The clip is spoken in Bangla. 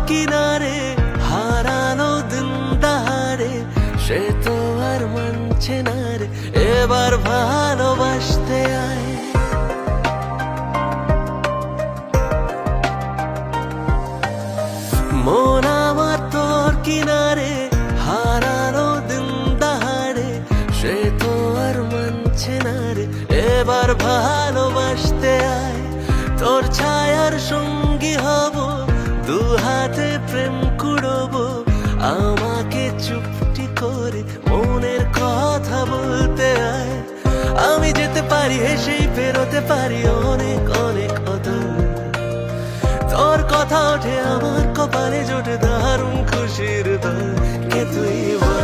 কিনারে হারালো দিন দাহারে, সে তো আর মানছে না রে, এবার ভালোবাসতে আয়। মন আমার তোর কিনারে হারালো দিন দাহারে, সে তো আর মানছে না রে, এবার ভালোবাসতে আয়। তোর ছায়ার সঙ্গী হব, দু হাতে প্রেম কুড়বো, আমাকে চুপটি করে মনের কথা বলতে আয়। আমি যেতে পারি হেসেই বেরোতে পারি অনেক অনেক অদূর, তোর কথা ওঠে আমার কপালে জোটে দারুণ খুশির দল। কে তুই বল?